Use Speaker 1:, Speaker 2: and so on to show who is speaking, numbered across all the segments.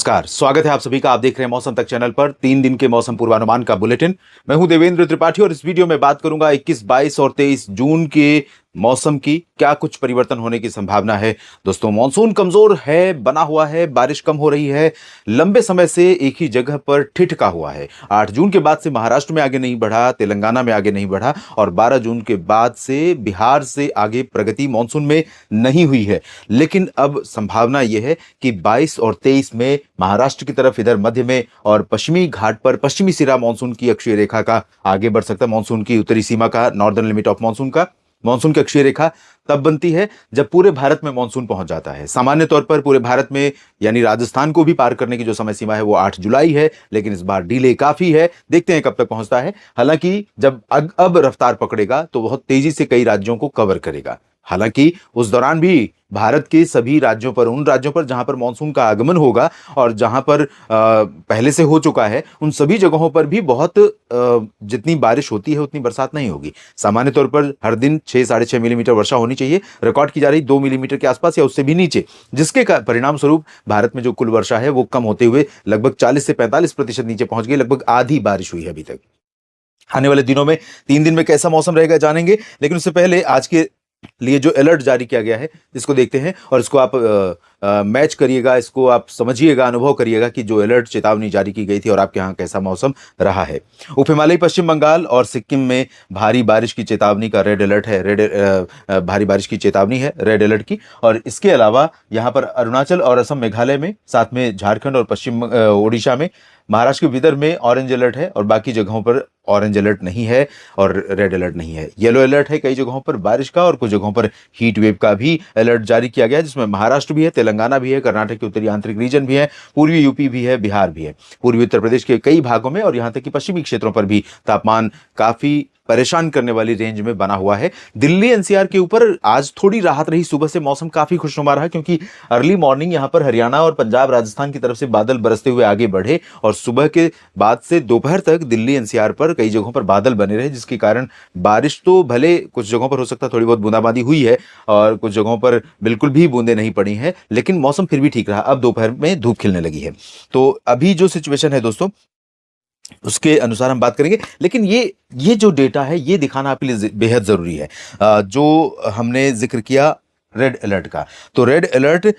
Speaker 1: नमस्कार, स्वागत है आप सभी का। आप देख रहे हैं मौसम तक चैनल पर 3 दिन के मौसम पूर्वानुमान का बुलेटिन। मैं हूं देवेंद्र त्रिपाठी और इस वीडियो में बात करूंगा 21, 22 और 23 जून के मौसम की क्या कुछ परिवर्तन होने की संभावना है। दोस्तों, मॉनसून कमजोर है, बना हुआ है, बारिश कम हो रही है, लंबे समय से एक ही जगह पर ठिठका हुआ है। 8 जून के बाद से महाराष्ट्र में आगे नहीं बढ़ा, तेलंगाना में आगे नहीं बढ़ा और 12 जून के बाद से बिहार से आगे प्रगति मॉनसून में नहीं हुई है। लेकिन अब संभावना यह है कि 22 और 23 में महाराष्ट्र की तरफ, इधर मध्य में और पश्चिमी घाट पर पश्चिमी सिरा मानसून की अक्षीय रेखा का आगे बढ़ सकता है। मानसून की उत्तरी सीमा का, नॉर्दर्न लिमिट ऑफ मानसून का, मानसून की अक्षीय रेखा तब बनती है जब पूरे भारत में मानसून पहुंच जाता है। सामान्य तौर पर पूरे भारत में यानी राजस्थान को भी पार करने की जो समय सीमा है वो 8 जुलाई है, लेकिन इस बार डिले काफी है। देखते हैं कब तक पहुंचता है। हालांकि जब अब रफ्तार पकड़ेगा तो बहुत तेजी से कई राज्यों को कवर करेगा। हालांकि उस दौरान भी भारत के सभी राज्यों पर, उन राज्यों पर जहां पर मानसून का आगमन होगा और जहां पर पहले से हो चुका है, उन सभी जगहों पर भी बहुत जितनी बारिश होती है उतनी बरसात नहीं होगी। सामान्य तौर पर हर दिन 6 साढ़े 6 मिलीमीटर वर्षा होनी चाहिए। रिकॉर्ड की जा रही 2 मिलीमीटर के आसपास या उससे भी नीचे, जिसके परिणाम स्वरूप भारत में जो कुल वर्षा है वो कम होते हुए लगभग 40 से 45% नीचे पहुंच गई। लगभग आधी बारिश हुई है अभी तक। आने वाले दिनों में 3 दिन में कैसा मौसम रहेगा जानेंगे, लेकिन उससे पहले आज के लिए जो अलर्ट जारी किया गया है इसको देखते हैं और इसको आप मैच करिएगा, इसको आप समझिएगा, अनुभव करिएगा कि जो अलर्ट चेतावनी जारी की गई थी और आपके यहाँ कैसा मौसम रहा है। उप हिमालयी पश्चिम बंगाल और सिक्किम में भारी बारिश की चेतावनी का रेड अलर्ट है। भारी बारिश की चेतावनी है रेड अलर्ट की। और इसके अलावा यहाँ पर अरुणाचल और असम, मेघालय में, साथ में झारखंड और पश्चिम ओडिशा में, महाराष्ट्र के विदर्भ में ऑरेंज अलर्ट है और बाकी जगहों पर ऑरेंज अलर्ट नहीं है और रेड अलर्ट नहीं है। येलो अलर्ट है कई जगहों पर बारिश का और कुछ जगहों पर हीट वेव का भी अलर्ट जारी किया गया है, जिसमें महाराष्ट्र भी है, तेलंगाना भी है, कर्नाटक के उत्तरी आंतरिक रीजन भी है, पूर्वी यूपी भी है, बिहार भी है, पूर्वी उत्तर प्रदेश के कई भागों में और यहां तक कि पश्चिमी क्षेत्रों पर भी तापमान काफी परेशान करने वाली रेंज में बना हुआ है। दिल्ली एनसीआर के ऊपर आज थोड़ी राहत रही, सुबह से मौसम काफी खुशनुमा रहा क्योंकि अर्ली मॉर्निंग यहां पर हरियाणा और पंजाब, राजस्थान की तरफ से बादल बरसते हुए आगे बढ़े और सुबह के बाद से दोपहर तक दिल्ली एनसीआर पर कई जगहों पर बादल बने रहे, जिसके कारण बारिश तो भले कुछ जगहों पर हो सकता थोड़ी बहुत बूंदाबांदी हुई है और कुछ जगहों पर बिल्कुल भी बूंदे नहीं पड़ी हैं, लेकिन मौसम फिर भी ठीक रहा। अब दोपहर में धूप खिलने लगी है। तो अभी जो सिचुएशन है दोस्तों, उसके अनुसार हम बात करेंगे। लेकिन ये जो डेटा है ये दिखाना आपके लिए बेहद जरूरी है। जो हमने जिक्र किया रेड अलर्ट का, तो रेड अलर्ट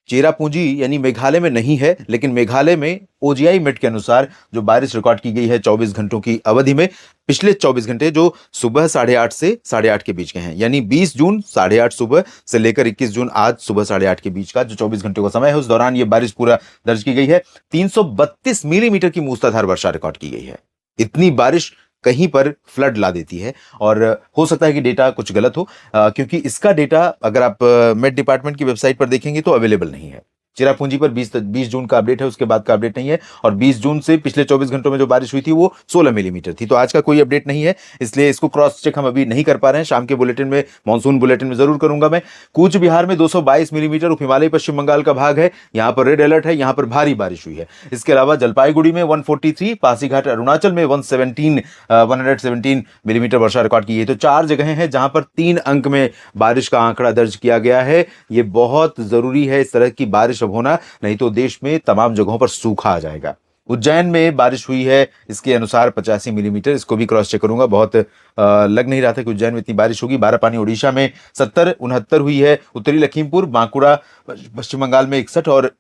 Speaker 1: चेरापूंजी यानी मेघालय में नहीं है, लेकिन मेघालय में ओजीआई मेट के अनुसार जो बारिश रिकॉर्ड की गई है 24 घंटों की अवधि में, पिछले 24 घंटे जो सुबह 8:30 से 8:30 के बीच के हैं, यानी 20 जून 8:30 सुबह से लेकर 21 जून आज सुबह 8:30 के बीच का जो 24 घंटे का समय है, उस दौरान ये बारिश पूरा दर्ज की गई है। 332 मिलीमीटर की मूसलाधार वर्षा रिकॉर्ड की गई है। इतनी बारिश कहीं पर फ्लड ला देती है और हो सकता है कि डेटा कुछ गलत हो, क्योंकि इसका डेटा अगर आप मेट डिपार्टमेंट की वेबसाइट पर देखेंगे तो अवेलेबल नहीं है। चिरापूंजी पर 20 जून का अपडेट है, उसके बाद का अपडेट नहीं है और 20 जून से पिछले 24 घंटों में जो बारिश हुई थी वो 16 मिलीमीटर थी। तो आज का कोई अपडेट नहीं है, इसलिए इसको क्रॉस चेक हम अभी नहीं कर पा रहे हैं। शाम के बुलेटिन में, मानसून बुलेटिन में जरूर करूंगा मैं। कूच बिहार में 222 मिलीमीटर उप हिमालयी पश्चिम बंगाल का भाग है, यहां पर रेड अलर्ट है, यहां पर भारी बारिश हुई है। इसके अलावा जलपाईगुड़ी में 143, पासीघाट अरुणाचल में 117 मिलीमीटर वर्षा रिकॉर्ड की है। तो 4 जगह हैं जहां पर 3 अंक में बारिश का आंकड़ा दर्ज किया गया है। ये बहुत जरूरी है इस तरह की बारिश होना, नहीं तो देश में तमाम जगहों पर सूखा आ जाएगा। उज्जैन में बारिश हुई है इसके अनुसार 85 मिलीमीटर, इसको भी क्रॉस चेक करूंगा। बहुत लग नहीं रहा था कि उज्जैन में इतनी बारिश होगी। बारापानी ओडिशा में 70, 69 हुई है। उत्तरी लखीमपुर, बांकुड़ा पश्चिम बंगाल में 61 और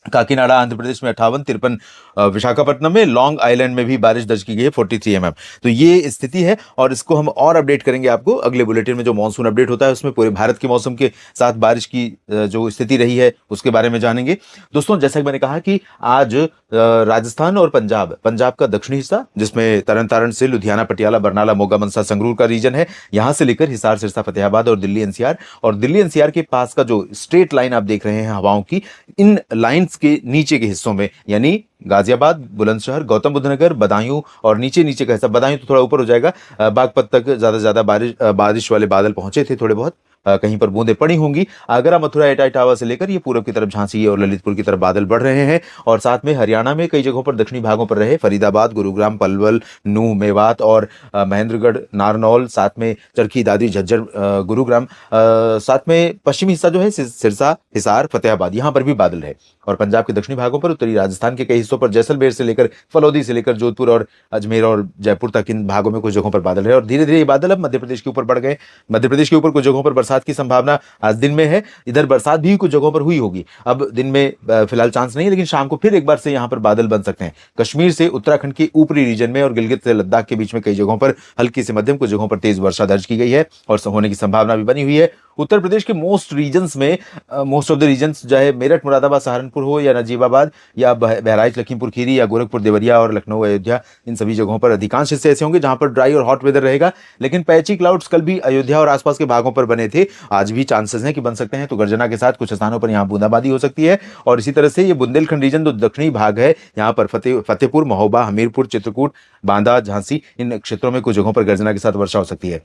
Speaker 1: काकीनाडा आंध्र प्रदेश में 58, 53 विशाखापट्टनम में, लॉन्ग आइलैंड में भी बारिश दर्ज की गई है 43 mm। तो ये स्थिति है और इसको हम और अपडेट करेंगे आपको अगले बुलेटिन में। जो मानसून अपडेट होता है उसमें पूरे भारत के मौसम के साथ बारिश की जो स्थिति रही है उसके बारे में जानेंगे। दोस्तों, जैसा कि मैंने कहा कि आज राजस्थान और पंजाब का दक्षिणी हिस्सा, जिसमें तरन तारण से लुधियाना, पटियाला, बरनाला, मोगा, मनसा, संगरूर का रीजन है, यहां से लेकर हिसार, सिरसा, फतेहाबाद और दिल्ली एनसीआर के पास का जो स्ट्रेट लाइन आप देख रहे हैं हवाओं की, इन लाइन के नीचे के हिस्सों में यानी गाजियाबाद, बुलंदशहर, गौतम बुद्ध नगर, बदायूं और नीचे का हिस्सा, बदायूं तो थोड़ा ऊपर हो जाएगा, बागपत तक ज्यादा बारिश वाले बादल पहुंचे थे थोड़े बहुत, कहीं पर बूंदें पड़ी होंगी। आगरा, मथुरा, एटा, इटावा से लेकर ये पूरब की तरफ झांसी और ललितपुर की तरफ बादल बढ़ रहे हैं। और साथ में हरियाणा में कई जगहों पर दक्षिणी भागों पर रहे, फरीदाबाद, गुरुग्राम, पलवल, नूंह, मेवात और महेंद्रगढ़, नारनौल, साथ में चरखी, दादरी, झज्जर, गुरुग्राम, साथ में पश्चिमी हिस्सा जो है सिरसा, हिसार, फतेहाबाद, यहां पर भी बादल है। और पंजाब के दक्षिणी भागों पर, उत्तरी राजस्थान के कई हिस्सों पर, जैसलमेर से लेकर फलौदी से लेकर जोधपुर और अजमेर और जयपुर तक इन भागों में कुछ जगहों पर बादल है। और धीरे धीरे ये बादल अब मध्य प्रदेश के ऊपर बढ़ गए। मध्य प्रदेश के ऊपर कुछ जगहों पर बरसात की संभावना आज दिन में है। इधर बरसात भी कुछ जगहों पर हुई होगी। अब दिन में फिलहाल चांस नहीं है, लेकिन शाम को फिर एक बार से यहां पर बादल बन सकते हैं। कश्मीर से उत्तराखंड के ऊपरी रीजन में और गिलगित से लद्दाख के बीच में कई जगहों पर हल्की से मध्यम, कुछ जगहों पर तेज वर्षा दर्ज की गई है और होने की संभावना भी बनी हुई है। उत्तर प्रदेश के मोस्ट रीजन्स में, मोस्ट ऑफ द रीजन्स, चाहे मेरठ, मुरादाबाद, सहारनपुर हो या नजीबाबाद या बहराइच, लखीमपुर खीरी या गोरखपुर, देवरिया और लखनऊ, अयोध्या, इन सभी जगहों पर अधिकांश हिस्से ऐसे होंगे जहां पर ड्राई और हॉट वेदर रहेगा। लेकिन पैची क्लाउड्स कल भी अयोध्या और आसपास के भागों पर बने थे, आज भी चांसेस हैं कि बन सकते हैं। तो गर्जना के साथ कुछ स्थानों पर यहां बूंदाबांदी हो सकती है। और इसी तरह से ये बुंदेलखंड रीजन जो दक्षिणी भाग है, यहाँ पर फतेहपुर, महोबा, हमीरपुर, चित्रकूट, बांदा, झांसी, इन क्षेत्रों में कुछ जगहों पर गर्जना के साथ वर्षा हो सकती है।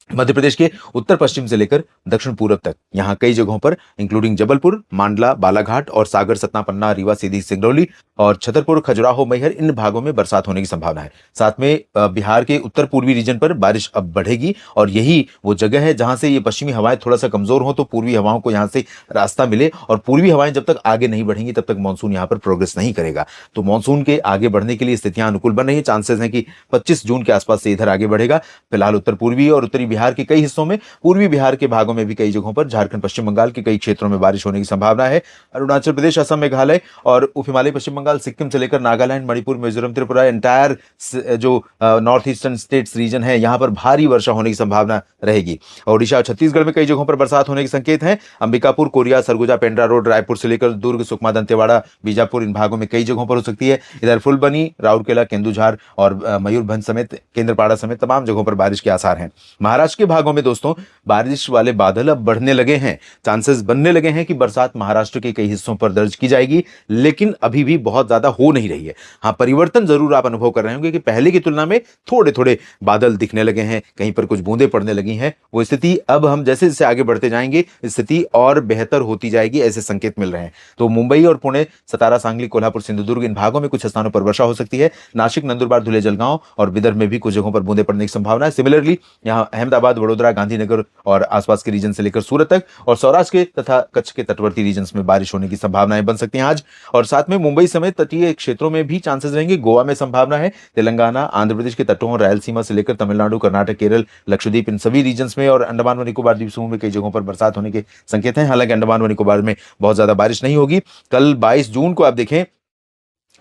Speaker 1: मध्य प्रदेश के उत्तर पश्चिम से लेकर दक्षिण पूरब तक यहां कई जगहों पर इंक्लूडिंग जबलपुर, मांडला, बालाघाट और सागर, सतना, पन्ना, रीवा, सीधी, सिंगरौली और छतरपुर, खजुराहो, मैहर, इन भागों में बरसात होने की संभावना है। साथ में बिहार के उत्तर पूर्वी रीजन पर बारिश अब बढ़ेगी और यही वो जगह है जहां से ये पश्चिमी हवाएं थोड़ा सा कमजोर हो तो पूर्वी हवाओं को यहां से रास्ता मिले। और पूर्वी हवाएं जब तक आगे नहीं बढ़ेंगी तब तक मानसून यहां पर प्रोग्रेस नहीं करेगा। तो मानसून के आगे बढ़ने के लिए स्थितियां अनुकूल बन रही है। चांसेस हैं कि 25 जून के आसपास से इधर आगे बढ़ेगा। फिलहाल उत्तर पूर्वी और उत्तरी बिहार के कई हिस्सों में, पूर्वी बिहार के भागों में भी कई जगहों पर, झारखंड, पश्चिम बंगाल के कई क्षेत्रों में बारिश होने की संभावना है। अरुणाचल प्रदेश, असम, मेघालय और उप हिमालय पश्चिम बंगाल, सिक्किम से लेकर नागालैंड, मणिपुर, मिजोरम, त्रिपुरा, एंटायर जो नॉर्थ ईस्टर्न स्टेट्स रीजन है, यहां पर भारी वर्षा होने की संभावना रहेगी। ओडिशा और छत्तीसगढ़ में कई जगहों पर बरसात होने के संकेत हैं। अंबिकापुर, कोरिया, सरगुजा, पेंड्रा रोड, रायपुर से लेकर दुर्ग, सुकमा, दंतेवाड़ा, बीजापुर, इन भागों में कई जगहों पर हो सकती है। इधर फुलबनी, राउरकेला, केंदुझार और मयूरभंज समेत, केंद्रपाड़ा समेत तमाम जगहों पर बारिश के आसार हैं। महाराष्ट्र के भागों में दोस्तों बारिश वाले बादल अब बढ़ने लगे हैं। चांसेस बनने लगे हैं कि बरसात महाराष्ट्र के कई हिस्सों पर दर्ज की जाएगी, लेकिन अभी भी बहुत ज्यादा हो नहीं रही है। हाँ, परिवर्तन जरूर आप अनुभव कर रहे होंगे कि पहले की तुलना में थोड़े थोड़े बादल दिखने लगे हैं, कहीं पर कुछ बूंदें पड़ने लगी हैं। वो स्थिति अब हम जैसे जैसे आगे बढ़ते जाएंगे स्थिति और बेहतर होती जाएगी, ऐसे संकेत मिल रहे हैं। तो मुंबई और पुणे, सतारा, सांगली, कोल्हापुर, सिंधुदुर्ग, इन भागों में कुछ स्थानों पर वर्षा हो सकती है। नासिक, नंदुरबार, धुले, जलगांव और विदर्भ में भी कुछ जगहों पर बूंदे पड़ने की संभावना है। सिमिलरली यहाँ अहमदाबाद, वडोदरा, गांधीनगर और आसपास के रीजन से लेकर सूरत तक और सौराष्ट्र के तथा कच्छ के तटवर्ती रीजन में बारिश होने की संभावनाएं बन सकती हैं आज। और साथ में मुंबई समेत तटीय क्षेत्रों में भी चांसेस रहेंगे। गोवा में संभावना है। तेलंगाना, आंध्र प्रदेश के तटों और रायलसीमा से लेकर तमिलनाडु, कर्नाटक, केरल, लक्षद्वीप, इन सभी रीजन में और अंडमान व निकोबार द्वीप समूह में कई जगहों पर बरसात होने के संकेत हैं। हालांकि अंडमान व निकोबार में बहुत ज्यादा बारिश नहीं होगी। कल 22 जून को आप देखें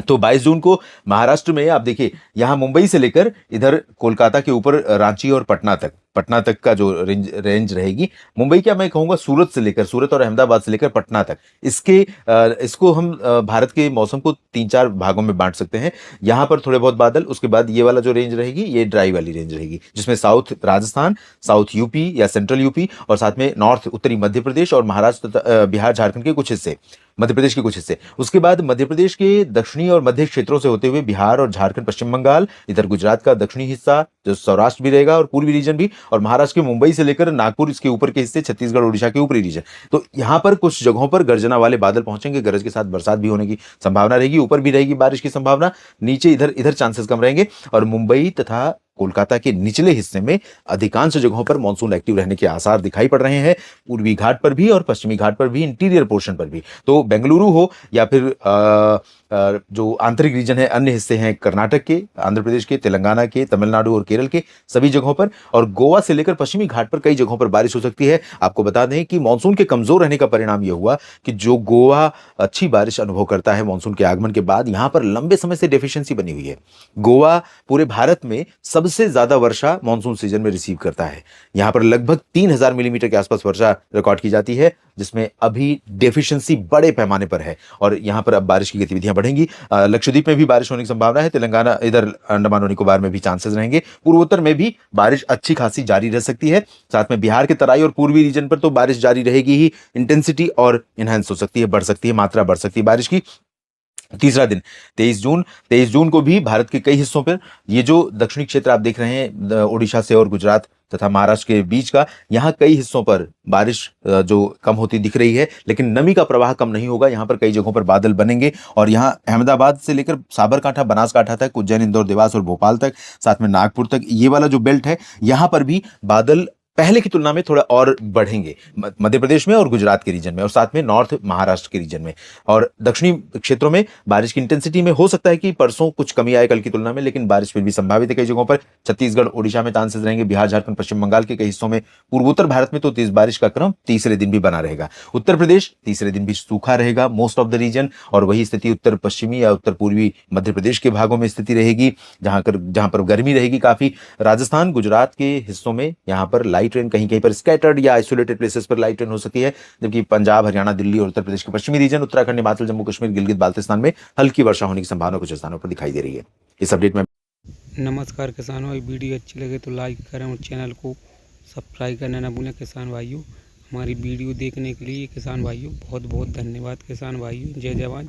Speaker 1: तो 22 जून को महाराष्ट्र में आप देखिए, यहां मुंबई से लेकर इधर कोलकाता के ऊपर रांची और पटना तक का जो रेंज रहेगी, मुंबई क्या मैं कहूंगा सूरत और अहमदाबाद से लेकर पटना तक, इसको हम भारत के मौसम को 3-4 भागों में बांट सकते हैं। यहां पर थोड़े बहुत बादल, उसके बाद ये वाला जो रेंज रहेगी ये ड्राई वाली रेंज रहेगी, जिसमें साउथ राजस्थान, साउथ यूपी या सेंट्रल यूपी और साथ में नॉर्थ उत्तरी मध्य प्रदेश और महाराष्ट्र, बिहार, झारखंड के कुछ हिस्से, मध्य प्रदेश के कुछ हिस्से। उसके बाद मध्य प्रदेश के दक्षिणी और मध्य क्षेत्रों से होते हुए बिहार और झारखंड, पश्चिम बंगाल, इधर गुजरात का दक्षिणी हिस्सा जो सौराष्ट्र भी रहेगा और पूर्वी रीजन भी, और महाराष्ट्र के मुंबई से लेकर नागपुर, इसके ऊपर के हिस्से, छत्तीसगढ़, ओडिशा के ऊपरी रीजन। तो यहां पर कुछ जगहों पर गर्जना वाले बादल पहुंचेंगे, गरज के साथ बरसात भी होने की संभावना रहेगी। ऊपर भी रहेगी बारिश की संभावना, नीचे इधर चांसेस कम रहेंगे। और मुंबई तथा कोलकाता के निचले हिस्से में अधिकांश जगहों पर मानसून एक्टिव रहने के आसार दिखाई पड़ रहे हैं, पूर्वी घाट पर भी और पश्चिमी घाट पर भी, इंटीरियर पोर्शन पर भी। तो बेंगलुरु हो या फिर जो आंतरिक रीजन है, अन्य हिस्से हैं कर्नाटक के, आंध्र प्रदेश के, तेलंगाना के, तमिलनाडु और केरल के सभी जगहों पर, और गोवा से लेकर पश्चिमी घाट पर कई जगहों पर बारिश हो सकती है। आपको बता दें कि मानसून के कमजोर रहने का परिणाम यह हुआ कि जो गोवा अच्छी बारिश अनुभव करता है मानसून के आगमन के बाद, यहां पर लंबे समय से डेफिशिएंसी बनी हुई है। गोवा पूरे भारत में सबसे ज्यादा वर्षा मानसून सीजन में रिसीव करता है। यहां पर लगभग 3000 मिलीमीटर के आसपास वर्षा रिकॉर्ड की जाती है, जिसमें अभी डेफिशिएंसी बड़े पैमाने पर है और यहां पर अब बारिश की गतिविधियां बढ़ेंगी। लक्षद्वीप में भी बारिश होने की संभावना है। तेलंगाना, इधर अंडमान और निकोबार में भी चांसेस रहेंगे। पूर्वोत्तर में भी बारिश अच्छी खासी जारी रह सकती है। साथ में बिहार के तराई और पूर्वी रीजन पर तो बारिश जारी रहेगी ही, इंटेंसिटी और इनहेंस हो सकती है, बढ़ सकती है, मात्रा बढ़ सकती है बारिश की। तीसरा दिन 23 जून को भी भारत के कई हिस्सों पर ये जो दक्षिणी क्षेत्र आप देख रहे हैं उड़ीसा से और गुजरात तथा महाराष्ट्र के बीच का, यहाँ कई हिस्सों पर बारिश जो कम होती दिख रही है, लेकिन नमी का प्रवाह कम नहीं होगा। यहाँ पर कई जगहों पर बादल बनेंगे और यहाँ अहमदाबाद से लेकर साबरकांठा बनासकांठा तक, उज्जैन इंदौर देवास और भोपाल तक, साथ में नागपुर तक, ये वाला जो बेल्ट है यहाँ पर भी बादल पहले की तुलना में थोड़ा और बढ़ेंगे मध्य प्रदेश में और गुजरात के रीजन में, और साथ में नॉर्थ महाराष्ट्र के रीजन में। और दक्षिणी क्षेत्रों में बारिश की इंटेंसिटी में हो सकता है कि परसों कुछ कमी आए कल की तुलना में, लेकिन बारिश फिर भी संभावित है कई जगहों पर। छत्तीसगढ़ ओडिशा में चांसेस रहेंगे, बिहार झारखंड पश्चिम बंगाल के कई हिस्सों में, पूर्वोत्तर भारत में तो तेज बारिश का क्रम तीसरे दिन भी बना रहेगा। उत्तर प्रदेश तीसरे दिन भी सूखा रहेगा मोस्ट ऑफ द रीजन, और वही स्थिति उत्तर पश्चिमी या उत्तर पूर्वी मध्य प्रदेश के भागों में स्थिति रहेगी, जहां पर गर्मी रहेगी काफी। राजस्थान गुजरात के हिस्सों में यहाँ पर लाइट रेन, कहीं कहीं पर स्कैटर्ड या आइसोलेटेड प्लेसेस पर लाइट रेन हो सकती है, जबकि पंजाब, हरियाणा, दिल्ली और उत्तर प्रदेश के पश्चिमी रीजन, उत्तराखंड, हिमाचल, जम्मू कश्मीर, गिलगित बाल्टिस्तान में हल्की वर्षा होने की संभावना कुछ स्थानों पर दिखाई दे रही है। इस अपडेट में
Speaker 2: नमस्कार किसानों, ये वीडियो अच्छी लगे तो लाइक करें और चैनल को सब्सक्राइब करना ना भूलें। किसान भाइयों, हमारी वीडियो देखने के लिए किसान भाइयों बहुत बहुत धन्यवाद। किसान भाइयों, जय जवान।